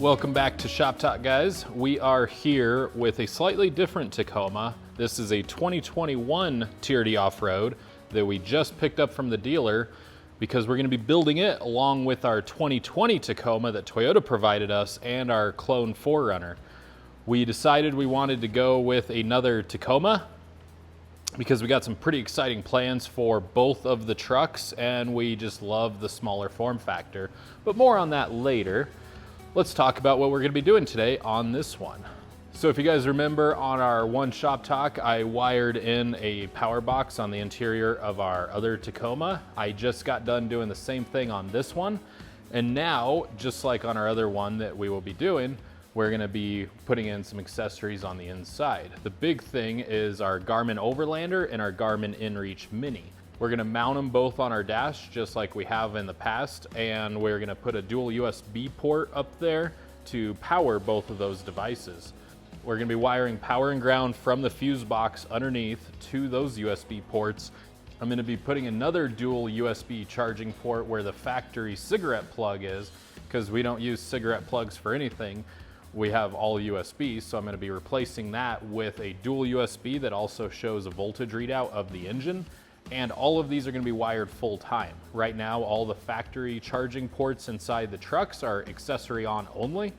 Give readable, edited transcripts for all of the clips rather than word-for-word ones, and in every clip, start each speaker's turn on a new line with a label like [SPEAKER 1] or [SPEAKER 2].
[SPEAKER 1] Welcome back to Shop Talk, guys. We are here with a slightly different Tacoma. This is a 2021 TRD off-road that we just picked up from the dealer because we're going to be building it along with our 2020 Tacoma that Toyota provided us and our clone 4Runner. We decided we wanted to go with another Tacoma because we got some pretty exciting plans for both of the trucks and we just love the smaller form factor. But more on that later. Let's talk about what we're going to be doing today on this one. So if you guys remember on our one Shop Talk, I wired in a power box on the interior of our other Tacoma. I just got done doing the same thing on this one. And now, just like on our other one that we will be doing, we're going to be putting in some accessories on the inside. The big thing is our Garmin Overlander and our Garmin InReach Mini. We're gonna mount them both on our dash just like we have in the past, and we're gonna put a dual USB port up there to power both of those devices. We're gonna be wiring power and ground from the fuse box underneath to those USB ports. I'm gonna be putting another dual USB charging port where the factory cigarette plug is, because we don't use cigarette plugs for anything. We have all USB, so I'm gonna be replacing that with a dual USB that also shows a voltage readout of the engine. And all of these are going to be wired full time. Right now, all the factory charging ports inside the trucks are accessory on only,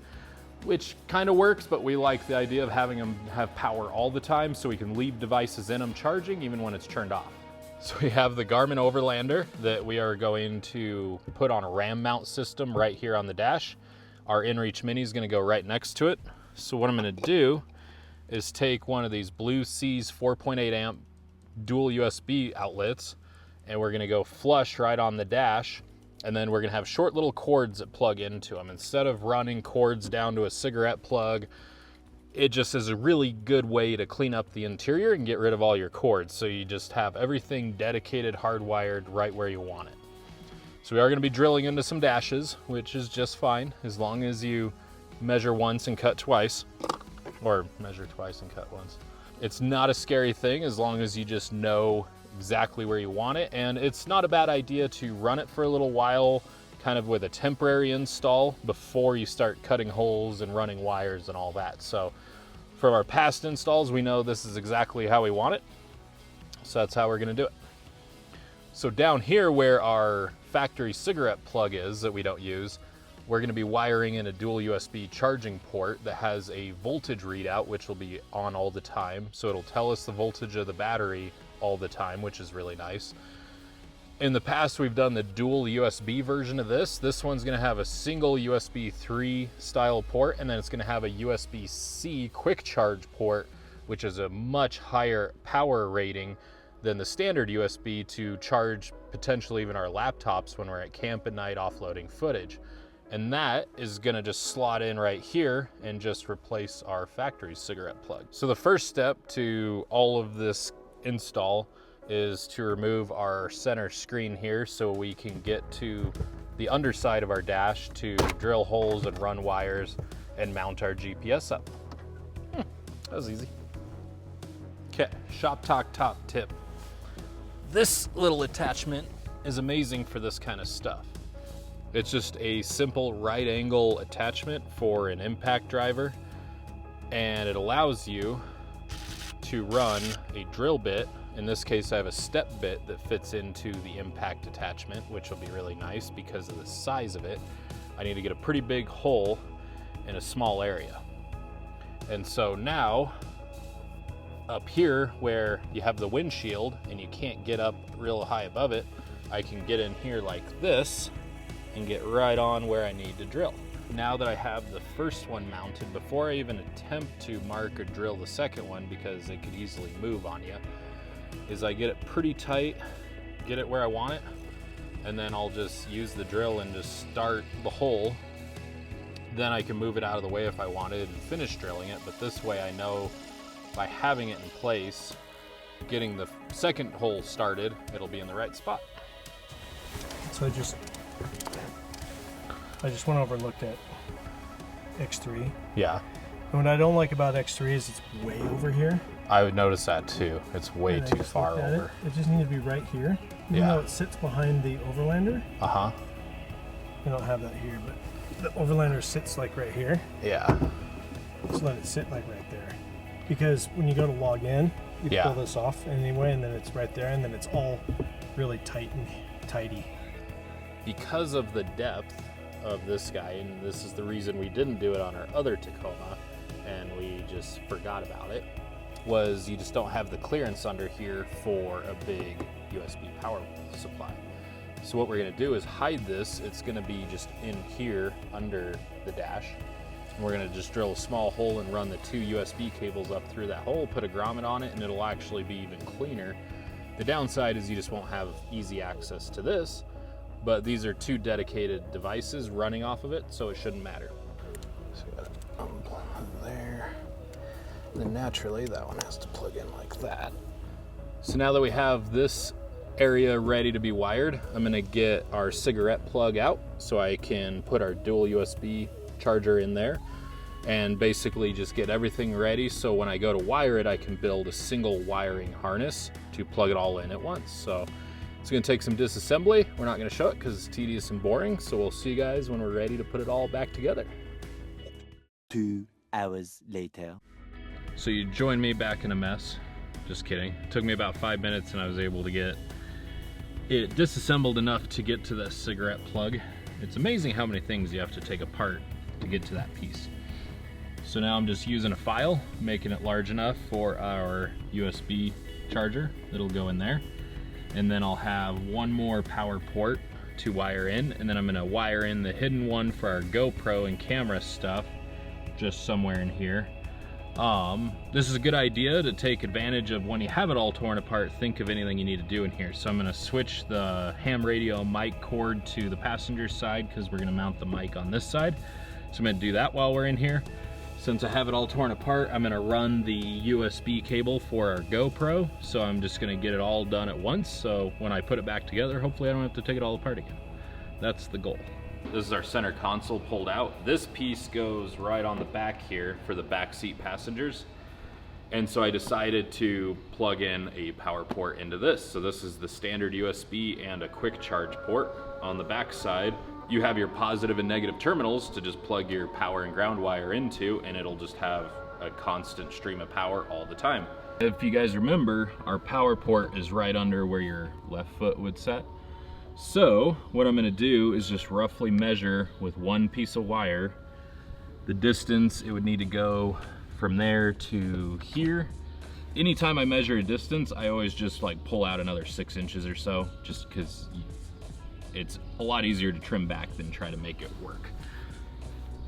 [SPEAKER 1] which kind of works, but we like the idea of having them have power all the time so we can leave devices in them charging even when it's turned off. So we have the Garmin Overlander that we are going to put on a RAM mount system right here on the dash. Our InReach Mini is going to go right next to it. So what I'm going to do is take one of these Blue Seas 4.8 amp dual USB outlets, and we're gonna go flush right on the dash, and then we're gonna have short little cords that plug into them. Instead of running cords down to a cigarette plug, it just is a really good way to clean up the interior and get rid of all your cords. So you just have everything dedicated, hardwired right where you want it. So we are gonna be drilling into some dashes, which is just fine, as long as you measure once and cut twice, or measure twice and cut once. It's not a scary thing as long as you just know exactly where you want it. And it's not a bad idea to run it for a little while, kind of with a temporary install before you start cutting holes and running wires and all that. So from our past installs, we know this is exactly how we want it. So that's how we're gonna do it. So down here where our factory cigarette plug is that we don't use, we're going to be wiring in a dual USB charging port that has a voltage readout, which will be on all the time. So it'll tell us the voltage of the battery all the time, which is really nice. In the past, we've done the dual USB version of this. This one's going to have a single USB 3 style port, and then it's going to have a USB-C quick charge port, which is a much higher power rating than the standard USB to charge potentially even our laptops when we're at camp at night offloading footage. And that is gonna just slot in right here and just replace our factory cigarette plug. So the first step to all of this install is to remove our center screen here so we can get to the underside of our dash to drill holes and run wires and mount our GPS up. That was easy. Okay, Shop Talk top tip. This little attachment is amazing for this kind of stuff. It's just a simple right angle attachment for an impact driver, and it allows you to run a drill bit. In this case, I have a step bit that fits into the impact attachment, which will be really nice because of the size of it. I need to get a pretty big hole in a small area. And so now, up here where you have the windshield and you can't get up real high above it, I can get in here like this and get right on where I need to drill. Now that I have the first one mounted, before I even attempt to mark or drill the second one, because it could easily move on you, is I get it pretty tight, get it where I want it, and then I'll just use the drill and just start the hole. Then I can move it out of the way if I wanted and finish drilling it, but this way I know by having it in place, getting the second hole started, it'll be in the right spot.
[SPEAKER 2] So I just went over and looked at X3.
[SPEAKER 1] Yeah.
[SPEAKER 2] And what I don't like about X3 is it's way over here.
[SPEAKER 1] I would notice that too. It's way too far over.
[SPEAKER 2] It just needs to be right here. Even though it sits behind the Overlander.
[SPEAKER 1] Uh-huh.
[SPEAKER 2] We don't have that here, but the Overlander sits like right here.
[SPEAKER 1] Yeah.
[SPEAKER 2] Just let it sit like right there. Because when you go to log in, you pull this off anyway, and then it's right there, and then it's all really tight and tidy.
[SPEAKER 1] Because of the depth of this guy, and this is the reason we didn't do it on our other Tacoma, and we just forgot about it, was you just don't have the clearance under here for a big USB power supply. So what we're gonna do is hide this. It's gonna be just in here under the dash. And we're gonna just drill a small hole and run the 2 USB cables up through that hole, put a grommet on it, and it'll actually be even cleaner. The downside is you just won't have easy access to this, but these are 2 dedicated devices running off of it, so it shouldn't matter. So you gotta unplug there. And then naturally that one has to plug in like that. So now that we have this area ready to be wired, I'm gonna get our cigarette plug out so I can put our dual USB charger in there and basically just get everything ready so when I go to wire it, I can build a single wiring harness to plug it all in at once. So it's gonna take some disassembly. We're not gonna show it because it's tedious and boring, so we'll see you guys when we're ready to put it all back together.
[SPEAKER 3] 2 hours later.
[SPEAKER 1] So you joined me back in a mess. Just kidding. It took me about 5 minutes and I was able to get it disassembled enough to get to the cigarette plug. It's amazing how many things you have to take apart to get to that piece. So now I'm just using a file, making it large enough for our USB charger that'll go in there. And then I'll have one more power port to wire in, and then I'm gonna wire in the hidden one for our GoPro and camera stuff just somewhere in here. This is a good idea to take advantage of when you have it all torn apart, think of anything you need to do in here. So I'm gonna switch the ham radio mic cord to the passenger side because we're gonna mount the mic on this side. So I'm gonna do that while we're in here. Since I have it all torn apart, I'm gonna run the USB cable for our GoPro. So I'm just gonna get it all done at once. So when I put it back together, hopefully I don't have to take it all apart again. That's the goal. This is our center console pulled out. This piece goes right on the back here for the back seat passengers. And so I decided to plug in a power port into this. So this is the standard USB and a quick charge port. On the back side, you have your positive and negative terminals to just plug your power and ground wire into, and it'll just have a constant stream of power all the time. If you guys remember, our power port is right under where your left foot would set. So what I'm gonna do is just roughly measure with one piece of wire the distance it would need to go from there to here. Anytime I measure a distance, I always just like pull out another 6 inches or so, just because it's a lot easier to trim back than try to make it work.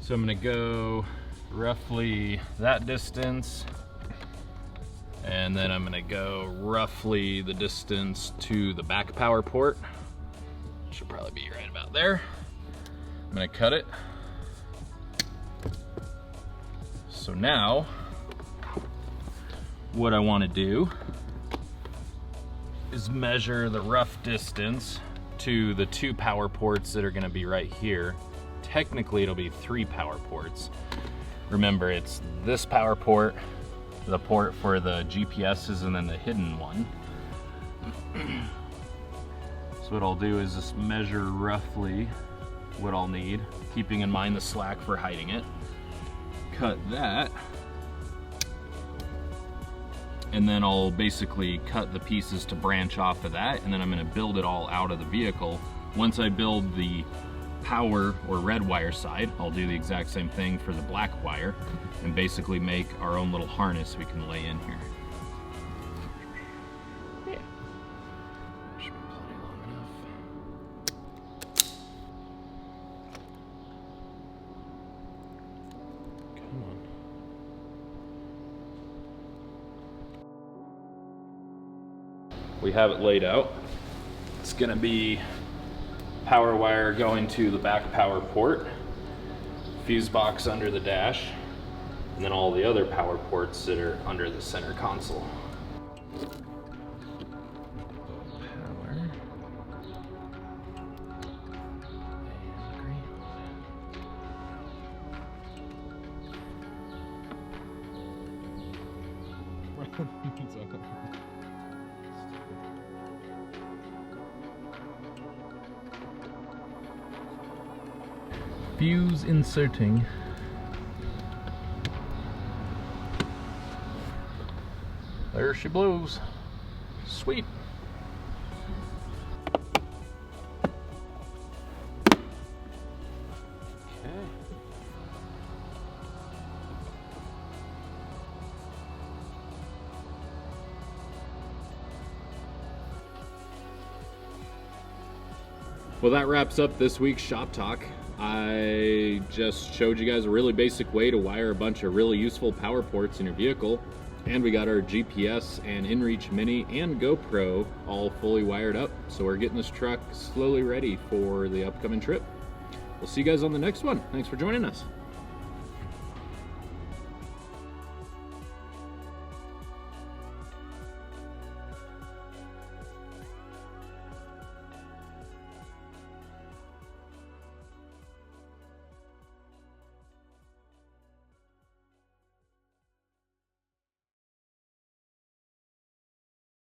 [SPEAKER 1] So I'm gonna go roughly that distance, and then I'm gonna go roughly the distance to the back power port. Should probably be right about there. I'm gonna cut it. So now, what I wanna do is measure the rough distance to the 2 power ports that are gonna be right here. Technically, it'll be 3 power ports. Remember, it's this power port, the port for the GPSs, and then the hidden one. So what I'll do is just measure roughly what I'll need, keeping in mind the slack for hiding it. Cut that. And then I'll basically cut the pieces to branch off of that, and then I'm gonna build it all out of the vehicle. Once I build the power or red wire side, I'll do the exact same thing for the black wire and basically make our own little harness we can lay in here. Yeah. Should be plenty long enough. Come on. We have it laid out. It's gonna be power wire going to the back power port, fuse box under the dash, and then all the other power ports that are under the center console. Power. And green. Fuse inserting. There she blows. Sweet. Well, that wraps up this week's Shop Talk. I just showed you guys a really basic way to wire a bunch of really useful power ports in your vehicle. And we got our GPS and InReach Mini and GoPro all fully wired up. So we're getting this truck slowly ready for the upcoming trip. We'll see you guys on the next one. Thanks for joining us.